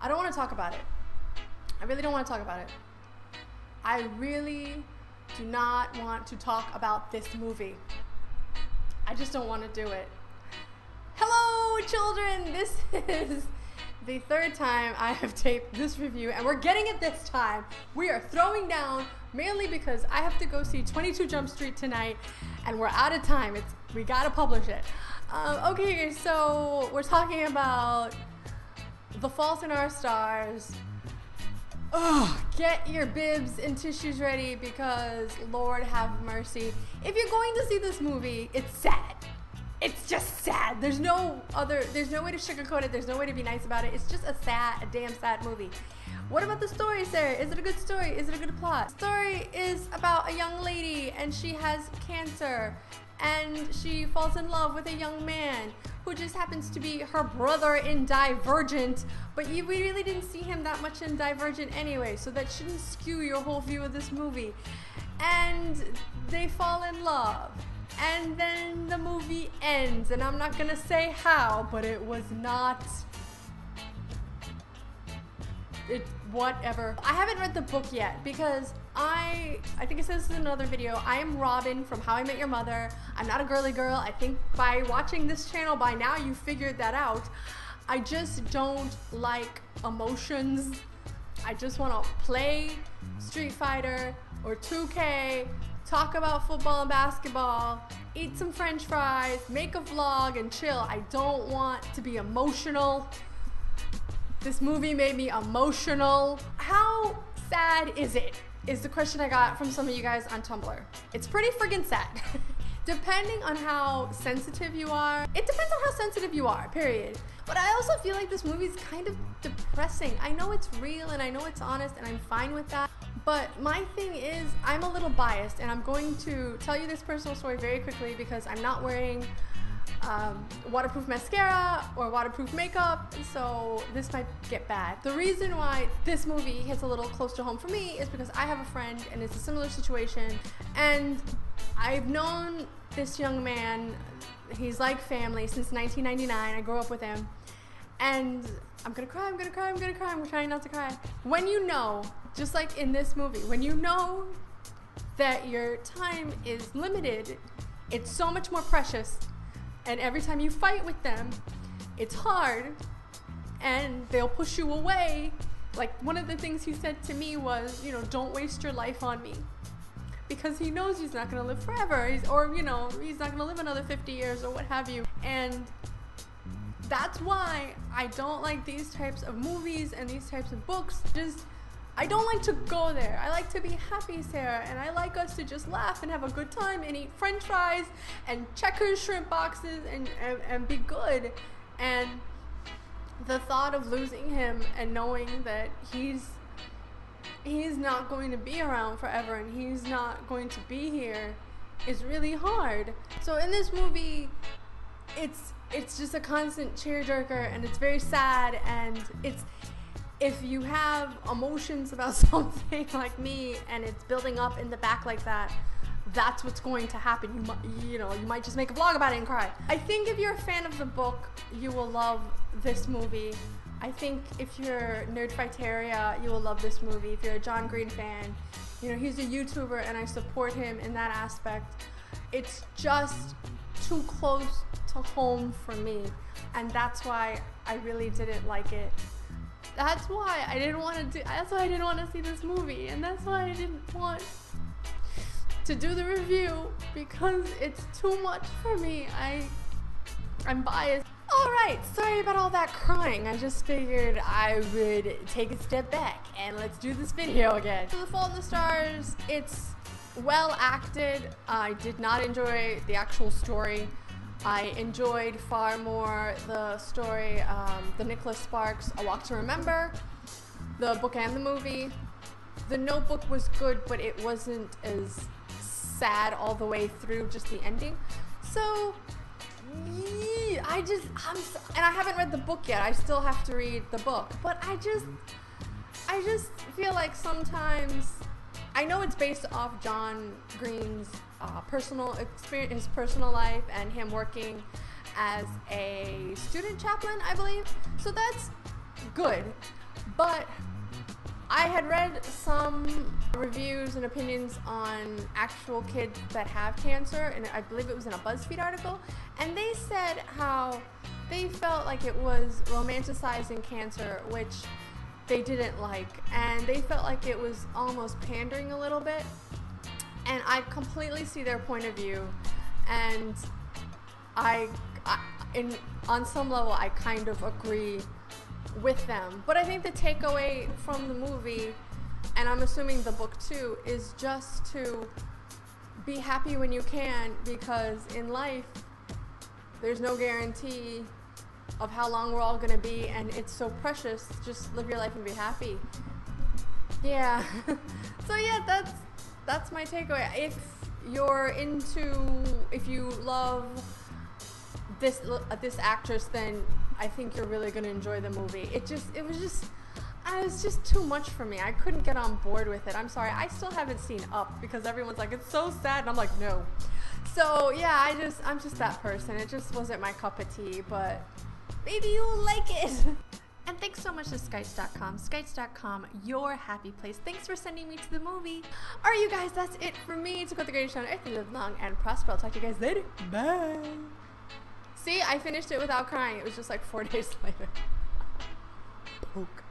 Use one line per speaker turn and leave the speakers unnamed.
I don't want to talk about it. I really don't want to talk about it. I really do not want to talk about this movie. I just don't want to do it. Hello, children! This is the third time I have taped this review, and we're getting it this time. We are throwing down, mainly because I have to go see 22 Jump Street tonight, and we're out of time. We gotta publish it. Okay, so we're talking about The Fault in Our Stars. Get your bibs and tissues ready because Lord have mercy. If you're going to see this movie, it's sad. It's just sad. There's no way to sugarcoat it. There's no way to be nice about it. It's just a damn sad movie. What about the story, Sarah? Is it a good story? Is it a good plot? The story is about a young lady and she has cancer and she falls in love with a young man who just happens to be her brother in Divergent, but we really didn't see him that much in Divergent anyway, so that shouldn't skew your whole view of this movie. And they fall in love. And then the movie ends, and I'm not gonna say how, but it was not... whatever. I haven't read the book yet because I think I said this in another video, I am Robin from How I Met Your Mother. I'm not a girly girl. I think by watching this channel by now you figured that out. I just don't like emotions. I just want to play Street Fighter or 2K, talk about football and basketball, eat some french fries, make a vlog and chill. I don't want to be emotional. This movie made me emotional. How sad is it? Is the question I got from some of you guys on Tumblr. It's pretty friggin' sad. Depending on how sensitive you are. It depends on how sensitive you are, period. But I also feel like this movie's kind of depressing. I know it's real and I know it's honest and I'm fine with that. But my thing is, I'm a little biased and I'm going to tell you this personal story very quickly because I'm not wearing waterproof mascara or waterproof makeup, so this might get bad. The reason why this movie hits a little close to home for me is because I have a friend and it's a similar situation, and I've known this young man, he's like family, since 1999. I grew up with him, and I'm gonna cry, I'm trying not to cry. When you know, just like in this movie, when you know that your time is limited, it's so much more precious. And every time you fight with them, it's hard and they'll push you away. Like one of the things he said to me was, don't waste your life on me. Because he knows he's not gonna live forever. He's not gonna live another 50 years or what have you. And that's why I don't like these types of movies and these types of books. I don't like to go there. I like to be happy, Sarah, and I like us to just laugh and have a good time and eat french fries and Checkers shrimp boxes and be good. And the thought of losing him and knowing that he's not going to be around forever and he's not going to be here is really hard. So in this movie, it's just a constant tearjerker and it's very sad, and if you have emotions about something like me and it's building up in the back like that, that's what's going to happen. You might just make a vlog about it and cry. I think if you're a fan of the book, you will love this movie. I think if you're Nerdfighteria, you will love this movie. If you're a John Green fan, he's a YouTuber and I support him in that aspect. It's just too close to home for me, and that's why I really didn't like it. That's why I didn't want to see this movie, and that's why I didn't want to do the review, because it's too much for me. I'm biased. Alright, sorry about all that crying. I just figured I would take a step back and let's do this video again. So The Fault in the Stars, it's well acted. I did not enjoy the actual story. I enjoyed far more the story, the Nicholas Sparks, A Walk to Remember, the book and the movie. The Notebook was good, but it wasn't as sad all the way through, just the ending. So, yeah, and I haven't read the book yet. I still have to read the book. But I just feel like sometimes, I know it's based off John Green's personal experience, his personal life, and him working as a student chaplain, I believe. So that's good. But I had read some reviews and opinions on actual kids that have cancer, and I believe it was in a BuzzFeed article, and they said how they felt like it was romanticizing cancer, which they didn't like, and they felt like it was almost pandering a little bit. And I completely see their point of view, and on some level I kind of agree with them. But I think the takeaway from the movie, and I'm assuming the book too, is just to be happy when you can, because in life there's no guarantee of how long we're all gonna be, and it's so precious. Just live your life and be happy. Yeah. So yeah, that's my takeaway. If you love this actress, then I think you're really gonna enjoy the movie. It was just too much for me. I couldn't get on board with it. I'm sorry. I still haven't seen Up because everyone's like, it's so sad, and I'm like, no. So yeah, I'm just that person. It just wasn't my cup of tea, but maybe you'll like it. And thanks so much to Skites.com. Skites.com, your happy place. Thanks for sending me to the movie. All right, you guys, that's it for me. To go to the greatest show on earth, live long and prosper. I'll talk to you guys later. Bye. See, I finished it without crying. It was just like 4 days later. Poke.